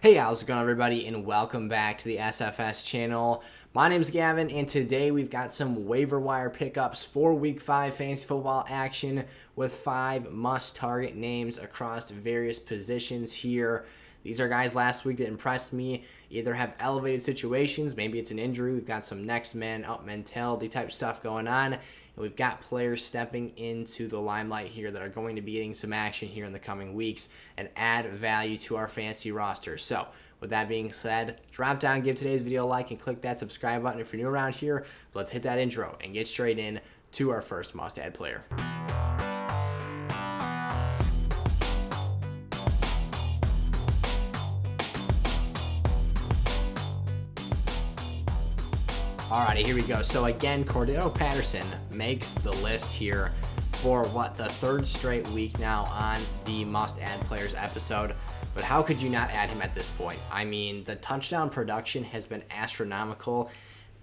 Hey, how's it going, everybody, and welcome back to the SFS channel. My name's Gavin, and today we've got some waiver wire pickups for Week 5 fantasy football action with 5 must-target names across various positions here. These are guys last week that impressed me, either have elevated situations, maybe it's an injury, we've got some next man up mentality type stuff going on, and we've got players stepping into the limelight here that are going to be getting some action here in the coming weeks and add value to our fantasy roster. So, with that being said, drop down, give today's video a like, and click that subscribe button if you're new around here. Let's hit that intro and get straight in to our first must-add player. Alrighty, here we go. So again, Cordarrelle Patterson makes the list here for the third straight week now on the must-add players episode. But how could you not add him at this point? I mean, the touchdown production has been astronomical,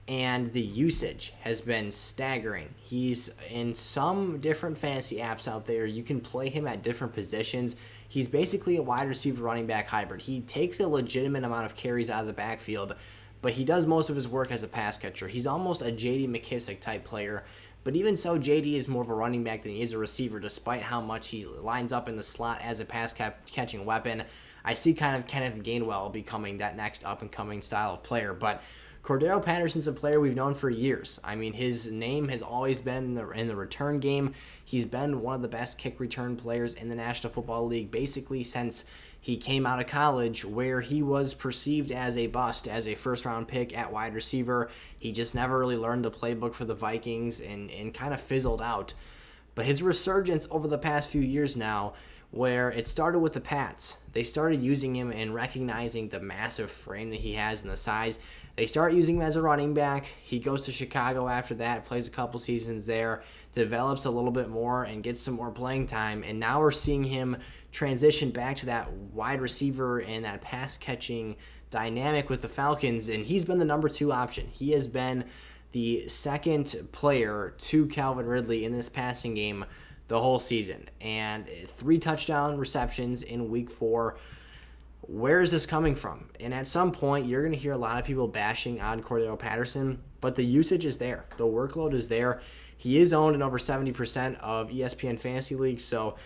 and the usage has been staggering. He's in some different fantasy apps out there. You can play him at different positions. He's basically a wide receiver running back hybrid. He takes a legitimate amount of carries out of the backfield, but he does most of his work as a pass catcher. He's almost a J.D. McKissick type player, but even so, J.D. is more of a running back than he is a receiver, despite how much he lines up in the slot as a pass-catching weapon. I see kind of Kenneth Gainwell becoming that next up-and-coming style of player, but Cordarrelle Patterson's a player we've known for years. I mean, his name has always been in the return game. He's been one of the best kick return players in the National Football League basically since he came out of college, where he was perceived as a bust, as a first-round pick at wide receiver. He just never really learned the playbook for the Vikings and kind of fizzled out. But his resurgence over the past few years now, where it started with the Pats. They started using him and recognizing the massive frame that he has and the size. They start using him as a running back. He goes to Chicago after that, plays a couple seasons there, develops a little bit more, and gets some more playing time. And now we're seeing him transition back to that wide receiver and that pass-catching dynamic with the Falcons, and he's been the number 2 option. He has been the second player to Calvin Ridley in this passing game the whole season, and 3 touchdown receptions in week 4. Where is this coming from? And at some point, you're going to hear a lot of people bashing on Cordarrelle Patterson, but the usage is there. The workload is there. He is owned in over 70% of ESPN fantasy leagues, so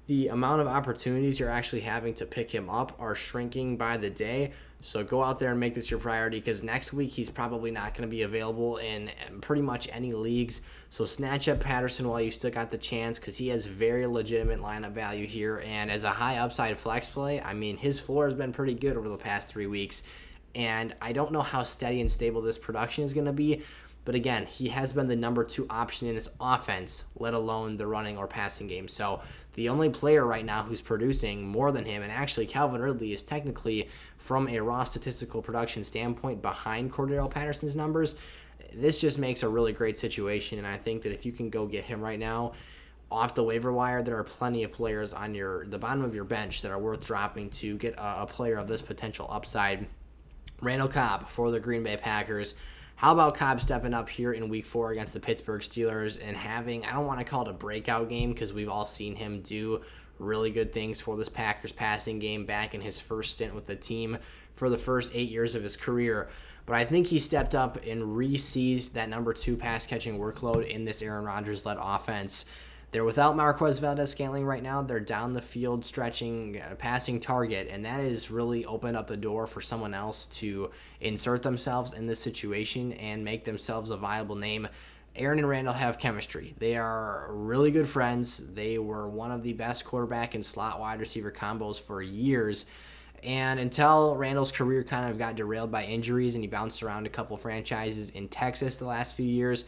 the amount of opportunities you're actually having to pick him up are shrinking by the day. So go out there and make this your priority, because next week he's probably not going to be available in pretty much any leagues. So snatch up Patterson while you still got the chance, because he has very legitimate lineup value here. And as a high upside flex play, I mean, his floor has been pretty good over the past 3 weeks. And I don't know how steady and stable this production is going to be. But again, he has been the number 2 option in this offense, let alone the running or passing game. So the only player right now who's producing more than him, and actually Calvin Ridley is technically, from a raw statistical production standpoint, behind Cordarrelle Patterson's numbers. This just makes a really great situation, and I think that if you can go get him right now off the waiver wire, there are plenty of players on the bottom of your bench that are worth dropping to get a player of this potential upside. Randall Cobb for the Green Bay Packers. How about Cobb stepping up here in week 4 against the Pittsburgh Steelers and having, I don't want to call it a breakout game, because we've all seen him do really good things for this Packers passing game back in his first stint with the team for the first 8 years of his career. But I think he stepped up and re-seized that number 2 pass-catching workload in this Aaron Rodgers-led offense. They're without Marquez Valdes-Scantling right now. They're down the field stretching, passing target, and that has really opened up the door for someone else to insert themselves in this situation and make themselves a viable name. Aaron and Randall have chemistry. They are really good friends. They were one of the best quarterback and slot wide receiver combos for years. And until Randall's career kind of got derailed by injuries and he bounced around a couple franchises in Texas the last few years,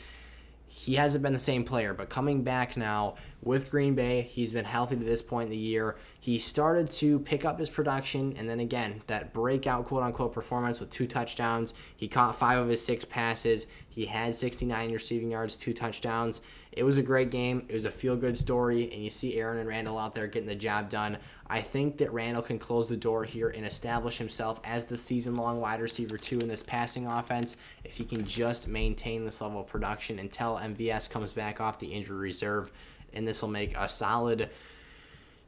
he hasn't been the same player. But coming back now with Green Bay, he's been healthy to this point in the year. He started to pick up his production, and then again, that breakout quote-unquote performance with 2 touchdowns. He caught 5 of his 6 passes. He had 69 receiving yards, 2 touchdowns. It was a great game. It was a feel-good story, and you see Aaron and Randall out there getting the job done. I think that Randall can close the door here and establish himself as the season-long wide receiver 2 in this passing offense if he can just maintain this level of production until MVS comes back off the injury reserve, and this will make a solid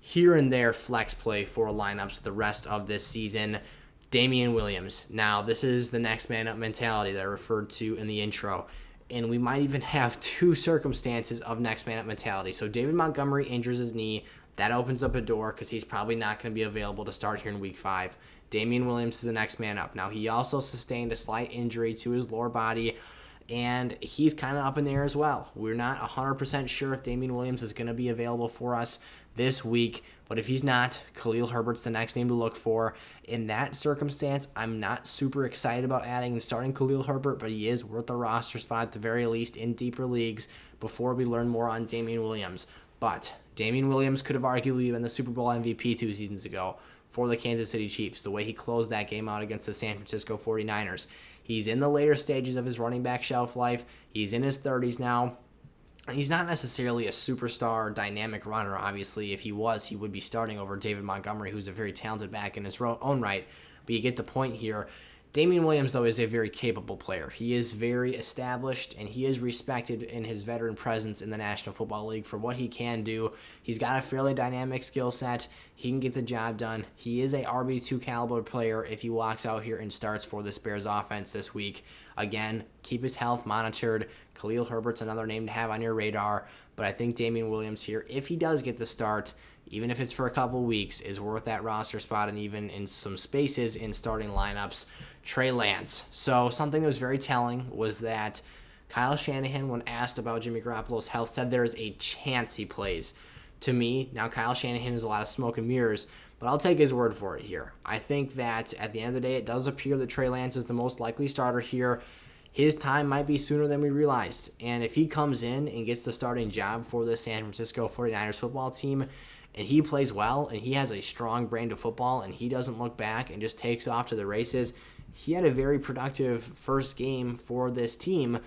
here and there flex play for lineups the rest of this season. Damien Williams. Now, this is the next man up mentality that I referred to in the intro. And we might even have two circumstances of next man up mentality. So David Montgomery injures his knee. That opens up a door because he's probably not going to be available to start here in week 5. Damien Williams is the next man up. Now, he also sustained a slight injury to his lower body, and he's kind of up in the air as well. We're not 100% sure if Damien Williams is going to be available for us this week, but if he's not, Khalil Herbert's the next name to look for. In that circumstance, I'm not super excited about adding and starting Khalil Herbert, but he is worth a roster spot at the very least in deeper leagues before we learn more on Damien Williams. But Damien Williams could have arguably been the Super Bowl MVP 2 seasons ago for the Kansas City Chiefs, the way he closed that game out against the San Francisco 49ers. He's in the later stages of his running back shelf life. He's in his 30s now. He's not necessarily a superstar dynamic runner. Obviously, if he was, he would be starting over David Montgomery, who's a very talented back in his own right. But you get the point here. Damien Williams, though, is a very capable player. He is very established, and he is respected in his veteran presence in the National Football League for what he can do. He's got a fairly dynamic skill set. He can get the job done. He is a RB2 caliber player if he walks out here and starts for this Bears offense this week. Again, keep his health monitored. Khalil Herbert's another name to have on your radar, but I think Damien Williams here, if he does get the start, even if it's for a couple weeks, is worth that roster spot and even in some spaces in starting lineups. Trey Lance. So something that was very telling was that Kyle Shanahan, when asked about Jimmy Garoppolo's health, said there is a chance he plays. To me, now Kyle Shanahan is a lot of smoke and mirrors, but I'll take his word for it here. I think that at the end of the day, it does appear that Trey Lance is the most likely starter here. His time might be sooner than we realized. And if he comes in and gets the starting job for the San Francisco 49ers football team, and he plays well, and he has a strong brand of football, and he doesn't look back and just takes off to the races, he had a very productive first game for this team.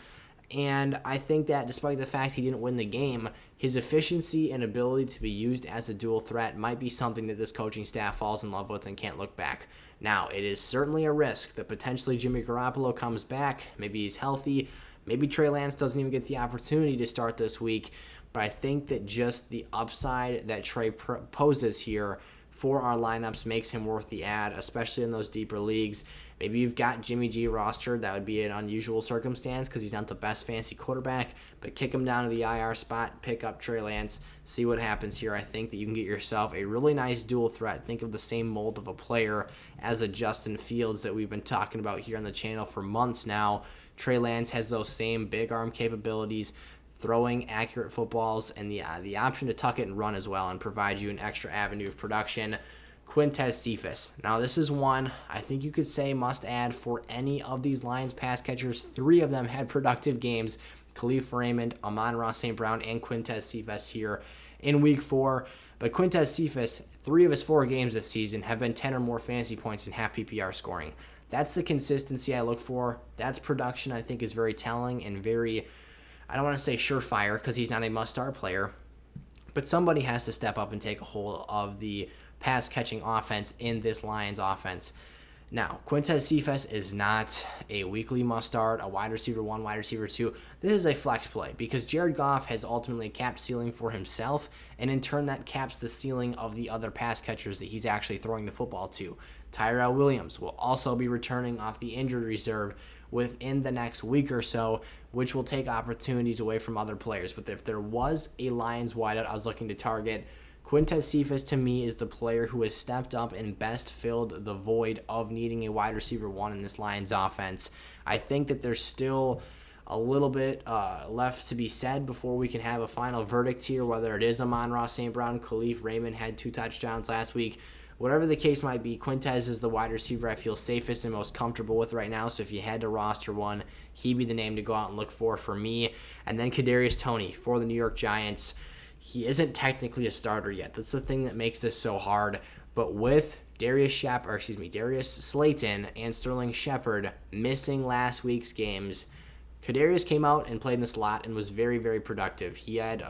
And I think that despite the fact he didn't win the game, his efficiency and ability to be used as a dual threat might be something that this coaching staff falls in love with and can't look back. Now, it is certainly a risk that potentially Jimmy Garoppolo comes back. Maybe he's healthy. Maybe Trey Lance doesn't even get the opportunity to start this week. But I think that just the upside that Trey poses here for our lineups makes him worth the ad, especially in those deeper leagues. Maybe you've got Jimmy G rostered. That would be an unusual circumstance because he's not the best fantasy quarterback. But kick him down to the IR spot, pick up Trey Lance, see what happens here. I think that you can get yourself a really nice dual threat. Think of the same mold of a player as a Justin Fields that we've been talking about here on the channel for months now. Trey Lance has those same big arm capabilities, throwing accurate footballs, and the option to tuck it and run as well and provide you an extra avenue of production. Quintez Cephus. Now, this is one I think you could say must add for any of these Lions pass catchers. 3 of them had productive games. Khalif Raymond, Amon-Ra St. Brown, and Quintez Cephus here in week 4. But Quintez Cephus, 3 of his 4 games this season have been 10 or more fantasy points in half PPR scoring. That's the consistency I look for. That's production I think is very telling and very, I don't want to say surefire because he's not a must-start player, but somebody has to step up and take a hold of the pass-catching offense in this Lions offense. Now, Quintez Cephus is not a weekly must-start, a wide receiver 1, wide receiver 2. This is a flex play because Jared Goff has ultimately capped ceiling for himself, and in turn that caps the ceiling of the other pass catchers that he's actually throwing the football to. Tyrell Williams will also be returning off the injured reserve within the next week or so, which will take opportunities away from other players. But if there was a Lions wideout I was looking to target, Quintez Cephus, to me, is the player who has stepped up and best filled the void of needing a wide receiver 1 in this Lions offense. I think that there's still a little bit left to be said before we can have a final verdict here, whether it is Amon-Ra St. Brown, Khalif Raymond had 2 touchdowns last week. Whatever the case might be, Quintez is the wide receiver I feel safest and most comfortable with right now, so if you had to roster one, he'd be the name to go out and look for me. And then Kadarius Toney for the New York Giants. He isn't technically a starter yet. That's the thing that makes this so hard. But with Darius Slayton and Sterling Shepard missing last week's games, Kadarius came out and played in the slot and was very, very productive. He had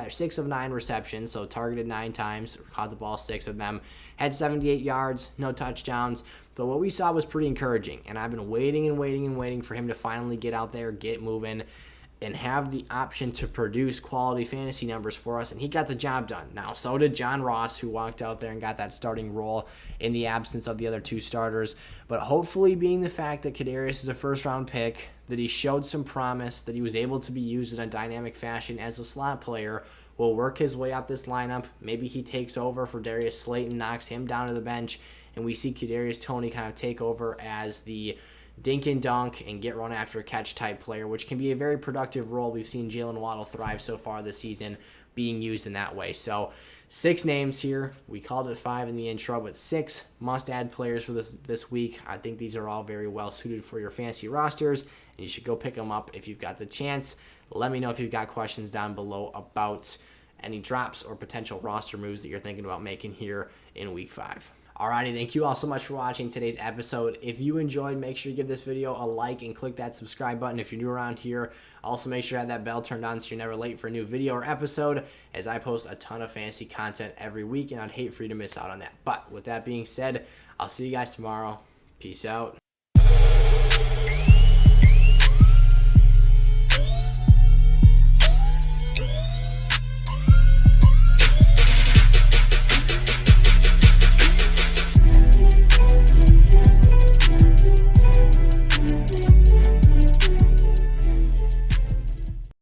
6 of 9 receptions, so targeted 9 times, caught the ball 6 of them, had 78 yards, no touchdowns. So what we saw was pretty encouraging, and I've been waiting for him to finally get out there, get moving. and have the option to produce quality fantasy numbers for us, and he got the job done. Now, so did John Ross, who walked out there and got that starting role in the absence of the other two starters. But hopefully, being the fact that Kadarius is a first-round pick, that he showed some promise, that he was able to be used in a dynamic fashion as a slot player, will work his way up this lineup. Maybe he takes over for Darius Slayton, knocks him down to the bench, and we see Kadarius Toney kind of take over as the dink and dunk and get run after catch type player, which can be a very productive role. We've seen Jalen Waddle thrive so far this season being used in that way. So 6 names here. We called it 5 in the intro, but 6 must-add players for this week. I think these are all very well suited for your fantasy rosters, and you should go pick them up if you've got the chance. Let me know if you've got questions down below about any drops or potential roster moves that you're thinking about making here in week 5. Alrighty, thank you all so much for watching today's episode. If you enjoyed, make sure you give this video a like and click that subscribe button if you're new around here. Also, make sure you have that bell turned on so you're never late for a new video or episode, as I post a ton of fantasy content every week, and I'd hate for you to miss out on that. But with that being said, I'll see you guys tomorrow. Peace out.